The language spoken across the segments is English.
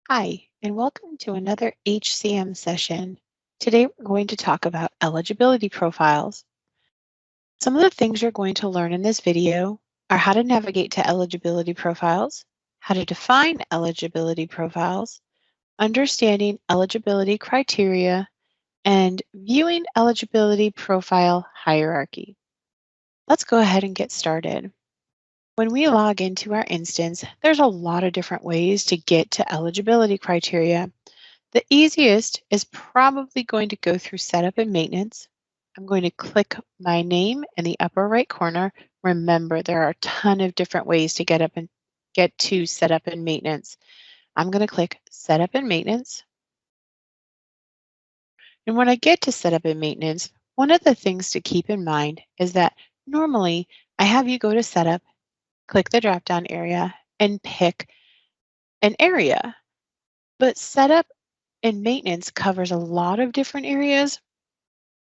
Hi, and welcome to another HCM session. Today we're going to talk about eligibility profiles. Some of the things you're going to learn in this video are how to navigate to eligibility profiles, how to define eligibility profiles, understanding eligibility criteria, and viewing eligibility profile hierarchy. Let's go ahead and get started. When we log into our instance, there's a lot of different ways to get to eligibility criteria. The easiest is probably going to go through setup and maintenance. I'm going to click my name in the upper right corner. Remember, there are a ton of different ways to get to setup and maintenance. I'm going to click setup and maintenance. And when I get to setup and maintenance, one of the things to keep in mind is that normally I have you go to setup, click the drop down area, and pick an area. But setup and maintenance covers a lot of different areas.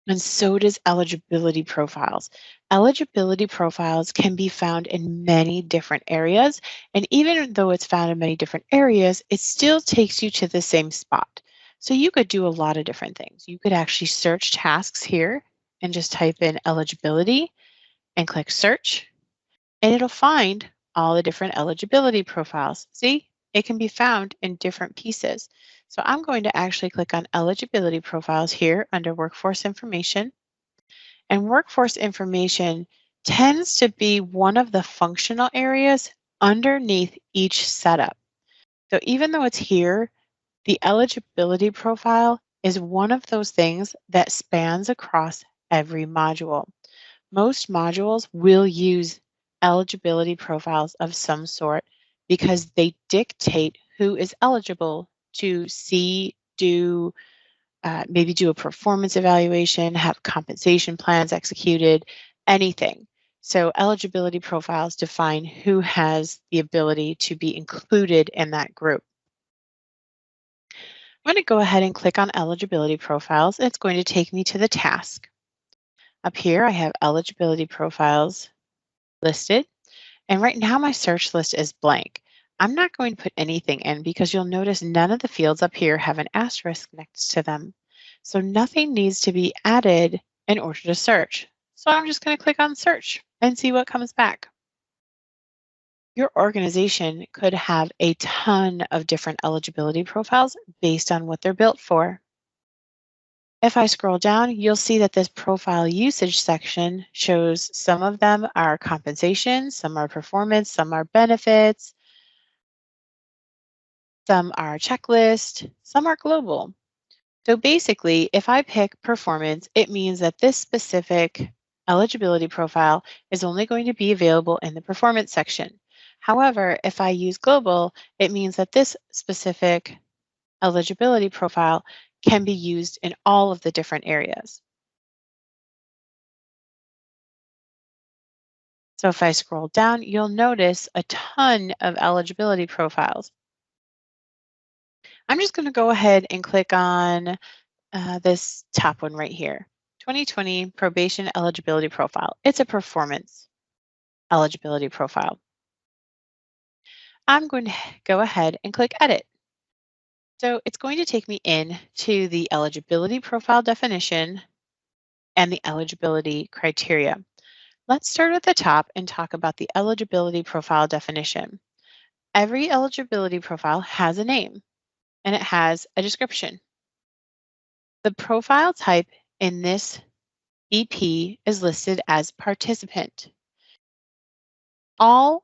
And so does eligibility profiles. Eligibility profiles can be found in many different areas. And even though it's found in many different areas, it still takes you to the same spot. So you could do a lot of different things. You could actually search tasks here and just type in eligibility and click search, and it'll find all the different eligibility profiles. See, it can be found in different pieces. So I'm going to actually click on eligibility profiles here under workforce information. And workforce information tends to be one of the functional areas underneath each setup. So even though it's here, the eligibility profile is one of those things that spans across every module. Most modules will use eligibility profiles of some sort because they dictate who is eligible to see, maybe do a performance evaluation, have compensation plans executed, anything. So eligibility profiles define who has the ability to be included in that group. I'm going to go ahead and click on eligibility profiles. It's going to take me to the task. Up here, I have eligibility profiles listed. And right now my search list is blank. I'm not going to put anything in because you'll notice none of the fields up here have an asterisk next to them. So nothing needs to be added in order to search. So I'm just going to click on search and see what comes back. Your organization could have a ton of different eligibility profiles based on what they're built for. If I scroll down, you'll see that this profile usage section shows some of them are compensation, some are performance, some are benefits, some are checklist, some are global. So basically, if I pick performance, it means that this specific eligibility profile is only going to be available in the performance section. However, if I use global, it means that this specific eligibility profile can be used in all of the different areas. So if I scroll down, you'll notice a ton of eligibility profiles. I'm just going to go ahead and click on this top one right here, 2020 probation eligibility profile. It's a performance eligibility profile. I'm going to go ahead and click edit. So it's going to take me in to the eligibility profile definition and the eligibility criteria. Let's start at the top and talk about the eligibility profile definition. Every eligibility profile has a name and it has a description. The profile type in this EP is listed as participant. All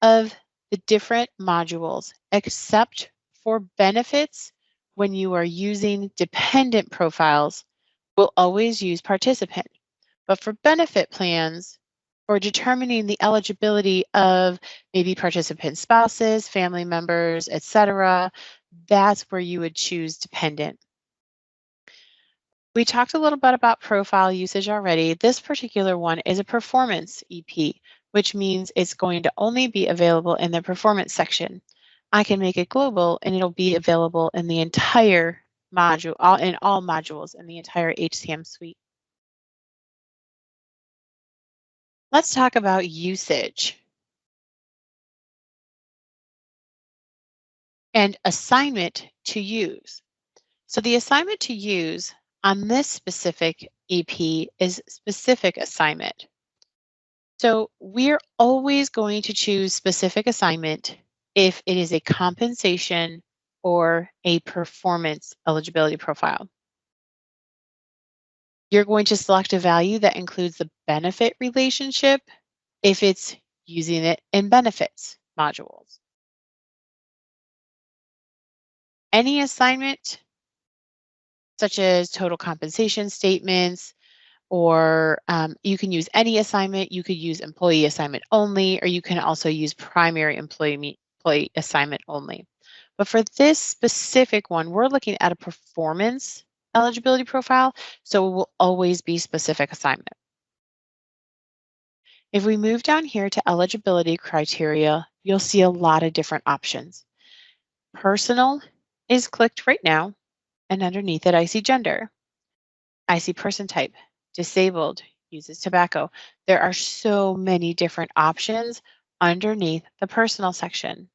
of the different modules, except for benefits, when you are using dependent profiles, will always use participant. But for benefit plans, or determining the eligibility of maybe participant spouses, family members, etc., that's where you would choose dependent. We talked a little bit about profile usage already. This particular one is a performance EP, which means it's going to only be available in the performance section. I can make it global and it'll be available in the entire module, in all modules in the entire HCM suite. Let's talk about usage. and assignment to use. So the assignment to use on this specific EP is specific assignment. So we're always going to choose specific assignment if it is a compensation or a performance eligibility profile. You're going to select a value that includes the benefit relationship if it's using it in benefits modules. Any assignment, such as total compensation statements, or you can use any assignment. You could use employee assignment only, or you can also use primary employee assignment only. But for this specific one, we're looking at a performance eligibility profile, so it will always be specific assignment. If we move down here to eligibility criteria, you'll see a lot of different options. Personal is clicked right now, and underneath it, I see gender. I see person type, disabled, uses tobacco. There are so many different options underneath the personal section.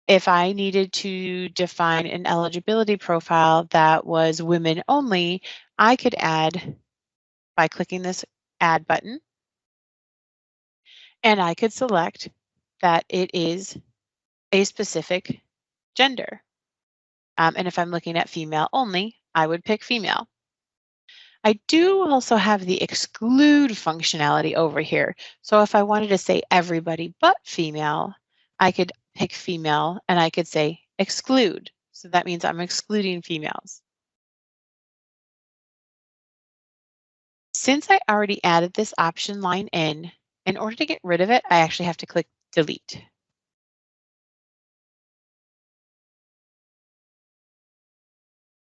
If I needed to define an eligibility profile that was women only, I could add by clicking this add button, and I could select that it is a specific gender. And if I'm looking at female only, I would pick female. I do also have the exclude functionality over here. So if I wanted to say everybody but female, I could pick female and I could say exclude. So that means I'm excluding females. Since I already added this option line in order to get rid of it, I actually have to click delete.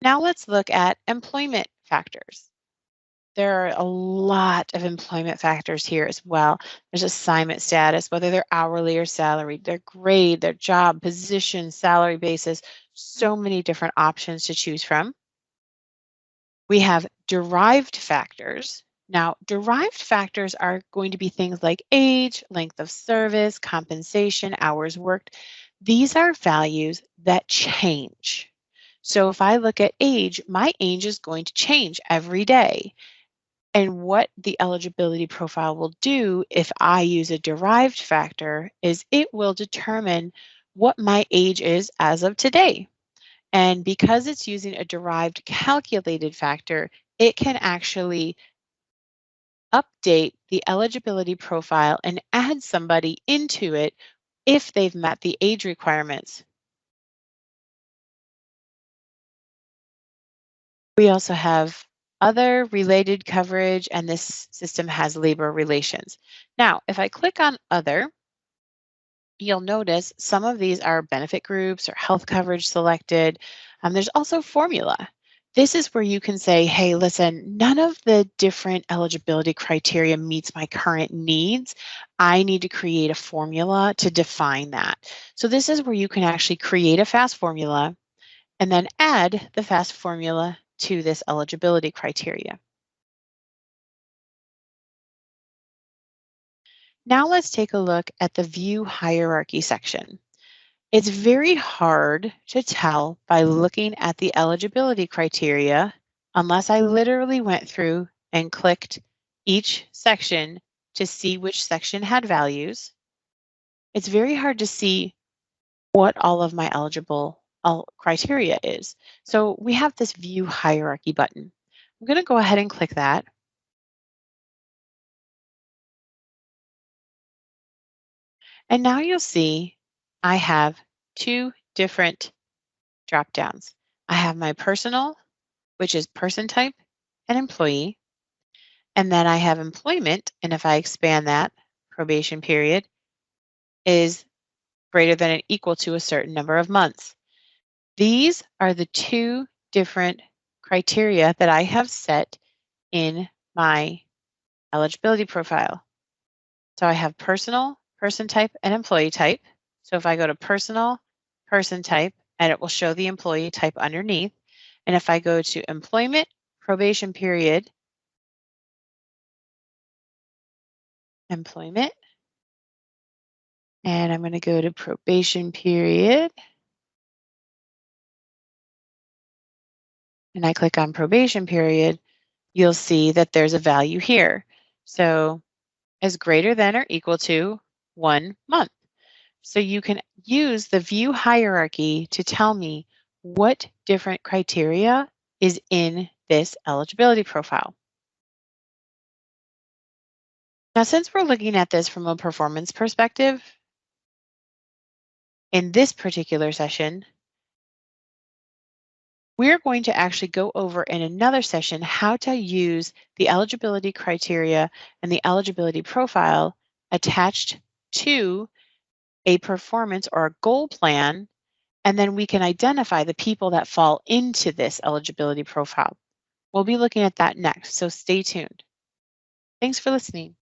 Now let's look at employment factors. There are a lot of employment factors here as well. There's assignment status, whether they're hourly or salaried, their grade, their job, position, salary basis, so many different options to choose from. We have derived factors. Now, derived factors are going to be things like age, length of service, compensation, hours worked. These are values that change. So if I look at age, my age is going to change every day. And what the eligibility profile will do if I use a derived factor is it will determine what my age is as of today. And because it's using a derived calculated factor, it can actually update the eligibility profile and add somebody into it if they've met the age requirements. We also have other related coverage, and this system has labor relations. Now, if I click on other, you'll notice some of these are benefit groups or health coverage selected. There's also formula. This is where you can say, hey, listen, none of the different eligibility criteria meets my current needs. I need to create a formula to define that. So this is where you can actually create a fast formula and then add the fast formula to this eligibility criteria. Now let's take a look at the view hierarchy section. It's very hard to tell by looking at the eligibility criteria unless I literally went through and clicked each section to see which section had values. It's very hard to see what all of my eligible criteria is. So we have this view hierarchy button. I'm going to go ahead and click that. And now you'll see I have two different drop downs. I have my personal, which is person type and employee. And then I have employment. And if I expand that, probation period is greater than or equal to a certain number of months. These are the two different criteria that I have set in my eligibility profile. So I have personal, person type, and employee type. So if I go to personal, person type, and it will show the employee type underneath. And if I go to employment, probation period, employment, and I'm going to go to probation period, and I click on probation period, you'll see that there's a value here. So is greater than or equal to 1 month. So you can use the view hierarchy to tell me what different criteria is in this eligibility profile. Now, since we're looking at this from a performance perspective, in this particular session, we're going to actually go over in another session how to use the eligibility criteria and the eligibility profile attached to a performance or a goal plan, and then we can identify the people that fall into this eligibility profile. We'll be looking at that next, so stay tuned. Thanks for listening.